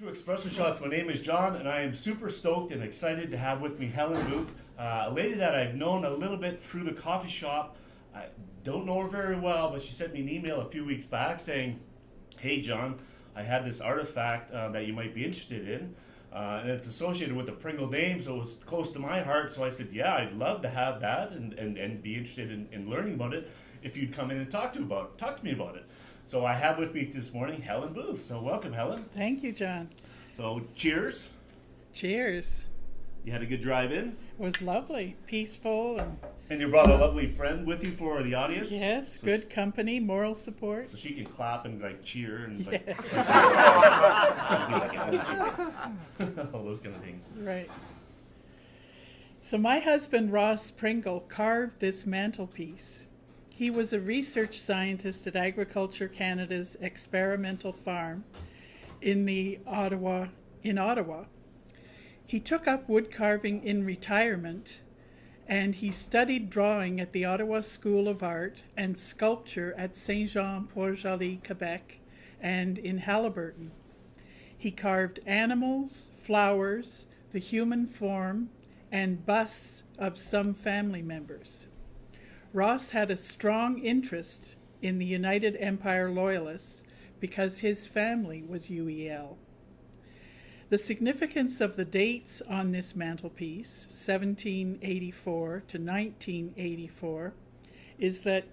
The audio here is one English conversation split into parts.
Espresso Shots. My name is John, and I am super stoked and excited to have with me Helen Booth, a lady that I've known a little bit through the coffee shop. I don't know her very well, but she sent me an email a few weeks back saying, "Hey John, I had this artifact that you might be interested in, and it's associated with the Pringle name, so it was close to my heart." So I said, "Yeah, I'd love to have that and be interested in learning about it if you'd come in and talk to me about it." So I have with me this morning Helen Booth. So welcome, Helen. Thank you, John. So cheers. Cheers. You had a good drive in? It was lovely, peaceful. And you brought a lovely friend with you for the audience? Yes, so good company, moral support. So she can clap and like cheer and like, all those kind of things. Right. So my husband, Ross Pringle, carved this mantelpiece. He was a research scientist at Agriculture Canada's experimental farm in Ottawa. He took up wood carving in retirement, and he studied drawing at the Ottawa School of Art and sculpture at Saint-Jean-Port-Joli, Quebec, and in Haliburton. He carved animals, flowers, the human form, and busts of some family members. Ross had a strong interest in the United Empire Loyalists because his family was UEL. The significance of the dates on this mantelpiece, 1784 to 1984, is that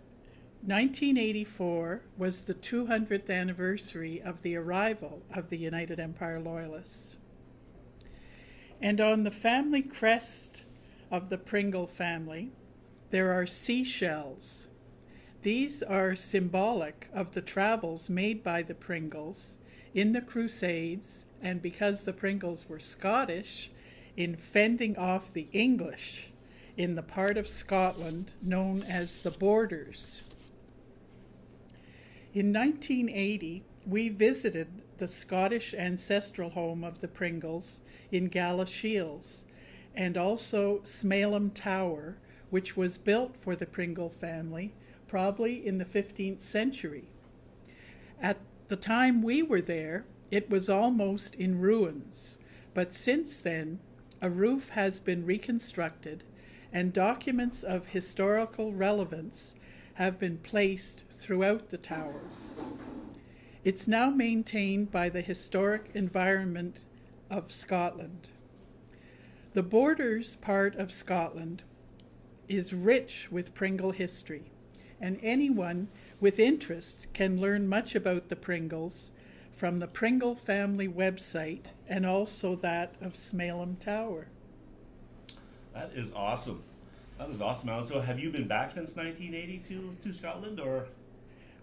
1984 was the 200th anniversary of the arrival of the United Empire Loyalists. And on the family crest of the Pringle family, there are seashells. These are symbolic of the travels made by the Pringles in the Crusades, and because the Pringles were Scottish, in fending off the English in the part of Scotland known as the Borders. In 1980, we visited the Scottish ancestral home of the Pringles in Galashiels, and also Smailham Tower, which was built for the Pringle family, probably in the 15th century. At the time we were there, it was almost in ruins, but since then, a roof has been reconstructed and documents of historical relevance have been placed throughout the tower. It's now maintained by the Historic Environment of Scotland. The Borders part of Scotland is rich with Pringle history, and anyone with interest can learn much about the Pringles from the Pringle family website and also that of Smailham Tower. That is awesome. That is awesome, Alan. So have you been back since 1980 to Scotland, or?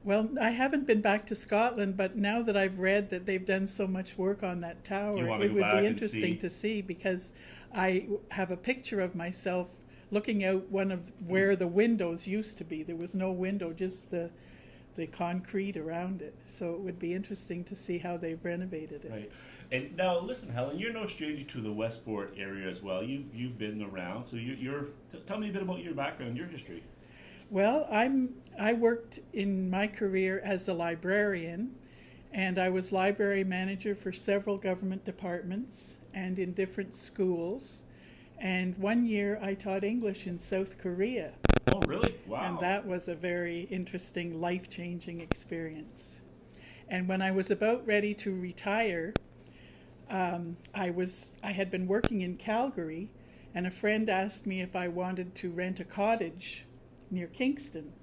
Well, I haven't been back to Scotland, but now that I've read that they've done so much work on that tower, it would be interesting to see, because I have a picture of myself looking out one of where the windows used to be. There was no window, just the concrete around it. So it would be interesting to see how they've renovated it. Right. And now, listen, Helen, you're no stranger to the Westport area as well. You've been around, so tell me a bit about your background, your history. Well, I worked in my career as a librarian, and I was library manager for several government departments and in different schools. And 1 year I taught English in South Korea. Oh, really? Wow. And that was a very interesting, life-changing experience. And when I was about ready to retire, I had been working in Calgary, and a friend asked me if I wanted to rent a cottage near Kingston.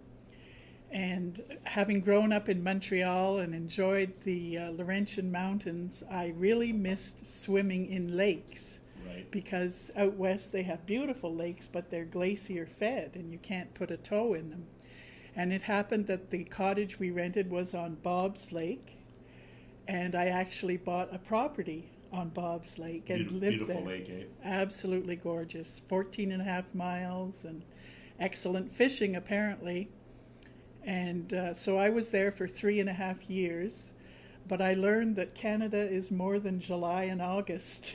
And having grown up in Montreal and enjoyed the Laurentian Mountains, I really missed swimming in lakes. Right. Because out west they have beautiful lakes, but they're glacier fed and you can't put a toe in them. And it happened that the cottage we rented was on Bob's Lake, and I actually bought a property on Bob's Lake and lived beautiful there. Lake, eh? Absolutely gorgeous. 14 and a half miles and excellent fishing apparently. And so I was there for 3.5 years. but I learned that Canada is more than July and August.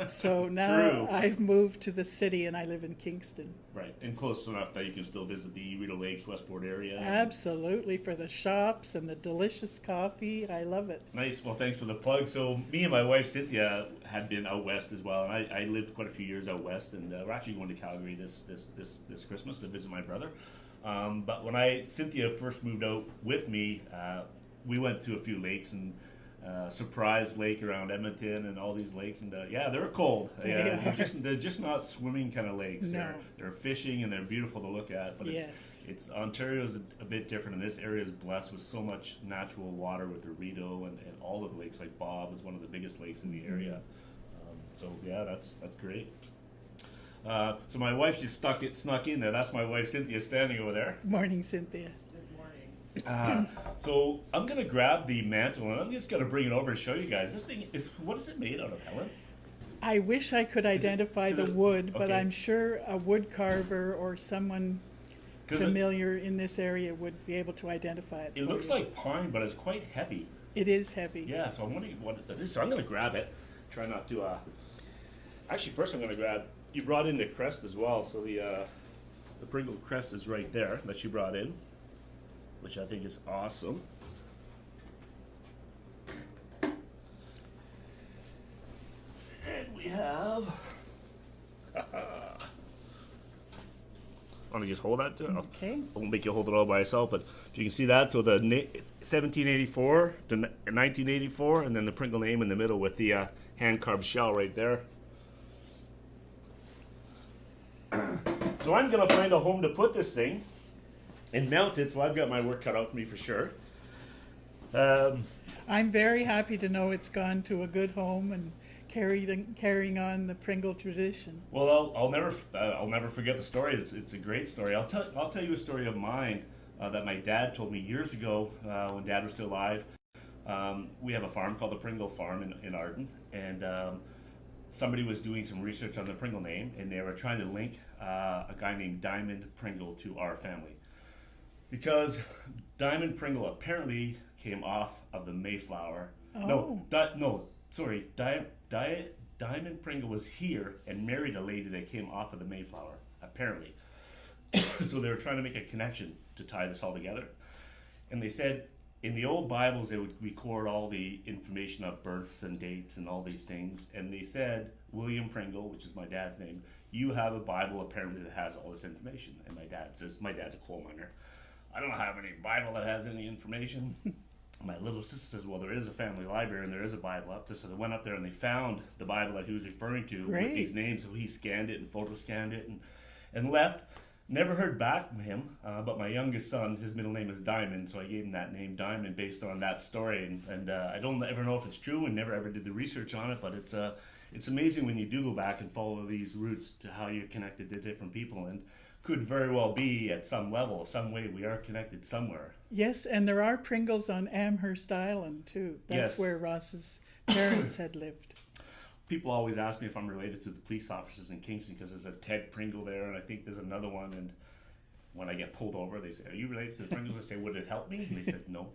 So now True. I've moved to the city and I live in Kingston. Right, and close enough that you can still visit the Rideau Lakes, Westport area. Absolutely, for the shops and the delicious coffee. I love it. Nice. Well, thanks for the plug. So, me and my wife Cynthia had been out west as well, and I lived quite a few years out west, and we're actually going to Calgary this Christmas to visit my brother. But when Cynthia first moved out with me, we went to a few lakes and Surprise Lake around Edmonton and all these lakes, and yeah, they're cold. Yeah, they're just not swimming kind of lakes. No. They're fishing and they're beautiful to look at. But Yes. it's Ontario's a bit different, and this area is blessed with so much natural water with the Rideau and all of the lakes. Like Bob is one of the biggest lakes in the area. So yeah, that's great. So my wife just snuck in there. That's my wife Cynthia standing over there. Morning, Cynthia. So I'm gonna grab the mantle and I'm just gonna bring it over and show you guys. This thing what is it made out of, Helen? I wish I could identify the wood, but okay. I'm sure a wood carver or someone familiar in this area would be able to identify it. It looks like pine, but it's quite heavy. It is heavy. Yeah, so I'm wondering what it is. So I'm gonna grab it. Try not to. Actually, first I'm gonna grab. You brought in the crest as well, so the Pringle crest is right there that you brought in, which I think is awesome. And we have. Want to just hold that to it? Okay. I won't make you hold it all by yourself, but if you can see that, so the 1784 to 1984, and then the Pringle name in the middle with the hand-carved shell right there. So I'm going to find a home to put this thing and mount it, so I've got my work cut out for me for sure. I'm very happy to know it's gone to a good home and carrying on the Pringle tradition. Well, I'll never forget the story. It's a great story. I'll tell you a story of mine that my dad told me years ago when Dad was still alive. We have a farm called the Pringle Farm in Arden, and somebody was doing some research on the Pringle name, and they were trying to link a guy named Diamond Pringle to our family, because Diamond Pringle apparently came off of the Mayflower. Oh. Diamond Pringle was here and married a lady that came off of the Mayflower, apparently. So they were trying to make a connection to tie this all together. And they said in the old Bibles they would record all the information of births and dates and all these things. And they said, William Pringle, which is my dad's name, you have a Bible apparently that has all this information. And my dad says, my dad's a coal miner. I don't have any Bible that has any information. My little sister says, well, there is a family library and there is a Bible up there. So they went up there and they found the Bible that he was referring to with these names. So he scanned it and photo scanned it and left. Never heard back from him. But my youngest son, his middle name is Diamond. So I gave him that name Diamond based on that story. And I don't ever know if it's true and never ever did the research on it. But it's amazing when you do go back and follow these roots to how you're connected to different people. And could very well be at some level, some way we are connected somewhere. Yes, and there are Pringles on Amherst Island too. That's where Ross's parents had lived. People always ask me if I'm related to the police officers in Kingston because there's a Ted Pringle there, and I think there's another one. And when I get pulled over, they say, "Are you related to the Pringles?" I say, "Would it help me?" And they said, "No."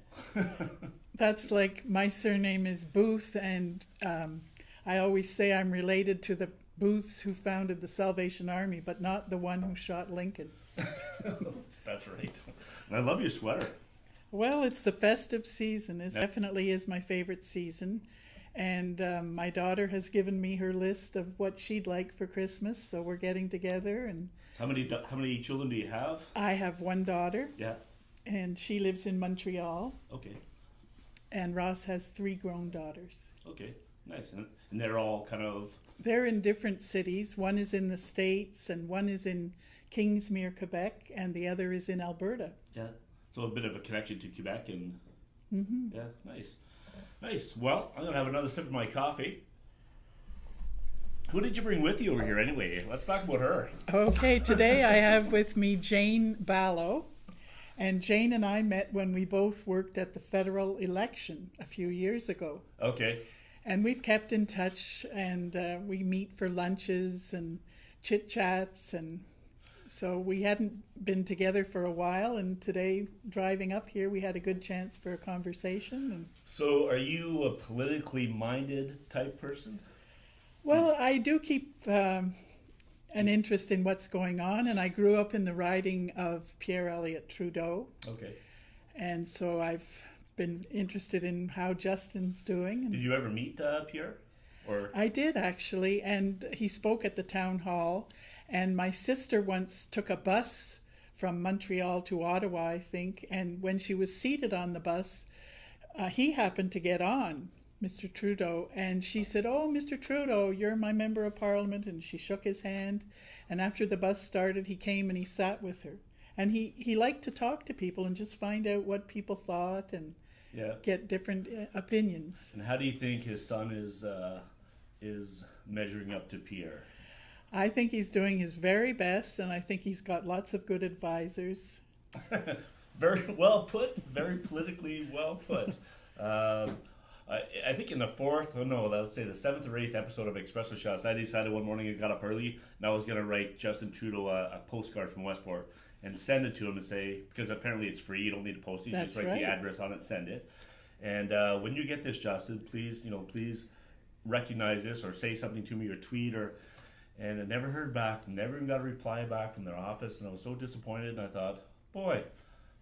That's like my surname is Booth, and I always say I'm related to the Booths who founded the Salvation Army, but not the one who shot Lincoln. That's right. And I love your sweater. Well, it's the festive season. It definitely is my favorite season. And my daughter has given me her list of what she'd like for Christmas, so we're getting together. And how many children do you have? I have one daughter. Yeah. And she lives in Montreal. Okay. And Ross has 3 grown daughters. Okay, nice. And they're all kind of... They're in different cities. One is in the States, and one is in Kingsmere, Quebec, and the other is in Alberta. Yeah. So a bit of a connection to Quebec and... Mm-hmm. Yeah, nice. Nice. Well, I'm going to have another sip of my coffee. Who did you bring with you over here anyway? Let's talk about her. Okay, today I have with me Jane Ballo. And Jane and I met when we both worked at the federal election a few years ago. Okay. And we've kept in touch, and we meet for lunches and chit-chats. And So we hadn't been together for a while, and today, driving up here, we had a good chance for a conversation. And So, are you a politically minded type person? well, I do keep an interest in what's going on, and I grew up in the riding of Pierre Elliott Trudeau, Okay. and so I've been interested in how Justin's doing. Did you ever meet Pierre? Or I did actually, and he spoke at the town hall. And my sister once took a bus from Montreal to Ottawa, I think, and when she was seated on the bus, he happened to get on, Mr. Trudeau, and she said, "Oh, Mr. Trudeau, you're my member of parliament," and she shook his hand. And after the bus started, he came and he sat with her. And he liked to talk to people and just find out what people thought and yeah. get different opinions. And how do you think his son is measuring up to Pierre? I think he's doing his very best, and I think he's got lots of good advisors. Very well put. Very politically well put. I think in the let's say the 7th or 8th episode of Espresso Shots, I decided one morning I got up early and I was going to write Justin Trudeau a postcard from Westport and send it to him and say, because apparently it's free, you don't need to post it, you just write the address on it, send it. And when you get this, Justin, please recognize this or say something to me or tweet or. And I never heard back, never even got a reply back from their office, and I was so disappointed. And I thought, boy,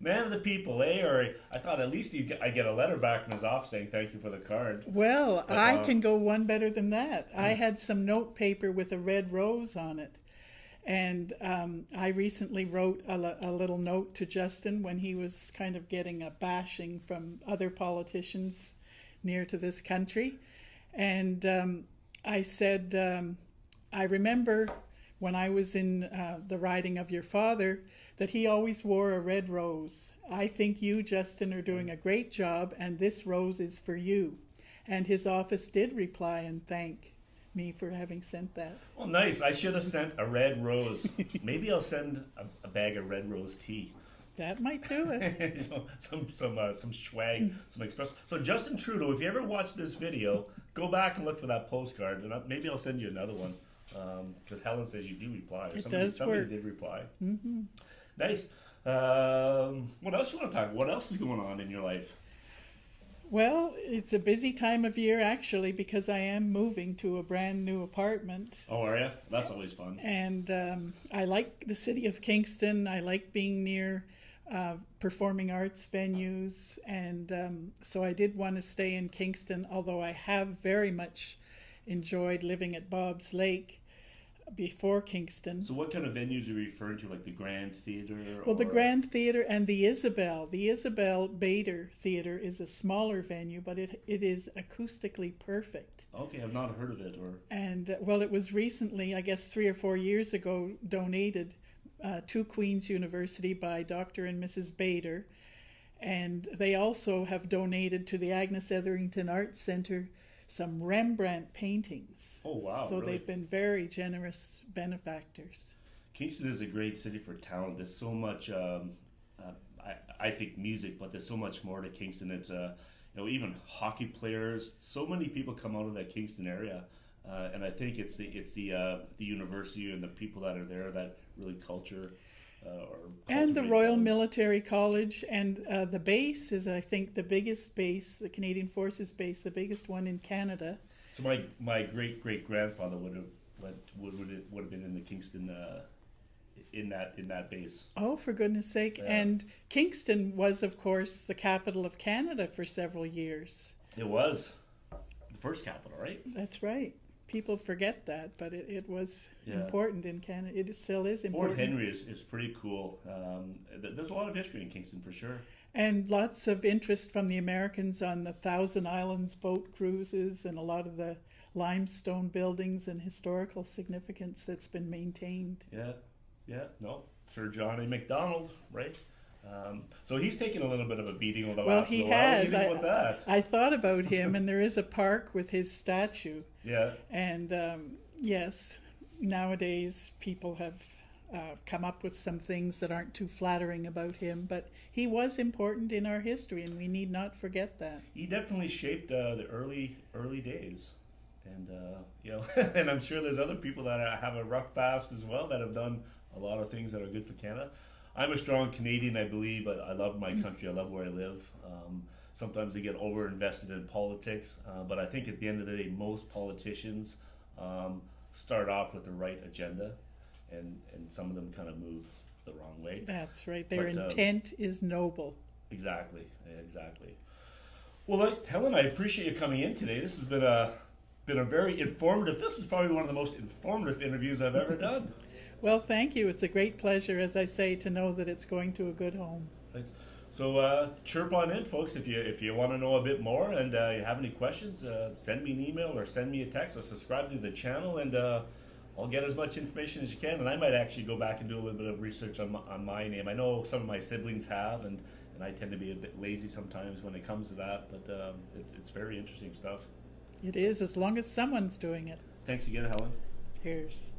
man of the people, eh? Or I thought at least I get a letter back from his office saying thank you for the card. Well, but, I can go one better than that. I had some note paper with a red rose on it, and I recently wrote a little note to Justin when he was kind of getting a bashing from other politicians near to this country, and I said. I remember when I was in the riding of your father that he always wore a red rose. I think you, Justin, are doing a great job, and this rose is for you. And his office did reply and thank me for having sent that. Well, nice. I should have sent a red rose. Maybe I'll send a bag of red rose tea. That might do it. some swag, some espresso. So Justin Trudeau, if you ever watch this video, go back and look for that postcard, and maybe I'll send you another one. Because Helen says you do reply, or somebody did reply. Mm-hmm. Nice. What else you want to talk about? What else is going on in your life? Well, it's a busy time of year actually because I am moving to a brand new apartment. Oh, are you? That's always fun. And I like the city of Kingston. I like being near performing arts venues, and so I did want to stay in Kingston, although I have very much enjoyed living at Bob's Lake before Kingston. So what kind of venues are you referring to, like the Grand Theatre? Well, the Grand Theatre and the Isabel. The Isabel Bader Theatre is a smaller venue, but it is acoustically perfect. Okay, I've not heard of it. And, well, it was recently, I guess 3 or 4 years ago, donated to Queen's University by Dr. and Mrs. Bader. And they also have donated to the Agnes Etherington Arts Centre some Rembrandt paintings. Oh, wow. So really? They've been very generous benefactors. Kingston is a great city for talent. There's so much, I think, music, but there's so much more to Kingston. It's, even hockey players. So many people come out of that Kingston area. And I think it's the university and the people that are there that really culture. And the Royal Military College, and the base is, I think, the biggest base, the Canadian Forces base, the biggest one in Canada. So my great grandfather would have been in the Kingston in that base. Oh, for goodness sake! Yeah. And Kingston was, of course, the capital of Canada for several years. It was the first capital, right? That's right. People forget that, but it was important in Canada. It still is important. Fort Henry is pretty cool. There's a lot of history in Kingston for sure. And lots of interest from the Americans on the Thousand Islands boat cruises and a lot of the limestone buildings and historical significance that's been maintained. No, Sir John A. Macdonald, right? So he's taken a little bit of a beating over the last while. Well, he has. With that? I thought about him, and there is a park with his statue. Yeah. And yes, nowadays people have come up with some things that aren't too flattering about him, but he was important in our history, and we need not forget that. He definitely shaped the early days. And and I'm sure there's other people that have a rough past as well that have done a lot of things that are good for Canada. I'm a strong Canadian, I believe. I love my country. I love where I live. Sometimes they get over invested in politics, but I think at the end of the day, most politicians start off with the right agenda, and some of them kind of move the wrong way. That's right. Their But, intent is noble. Exactly. Well, Helen, I appreciate you coming in today. This has been a very informative. This is probably one of the most informative interviews I've ever done. Well, thank you. It's a great pleasure, as I say, to know that it's going to a good home. Thanks. So chirp on in, folks, if you want to know a bit more and you have any questions, send me an email or send me a text or subscribe to the channel, and I'll get as much information as you can. And I might actually go back and do a little bit of research on my name. I know some of my siblings have, and I tend to be a bit lazy sometimes when it comes to that, but it's very interesting stuff. It is, as long as someone's doing it. Thanks again, Helen. Cheers.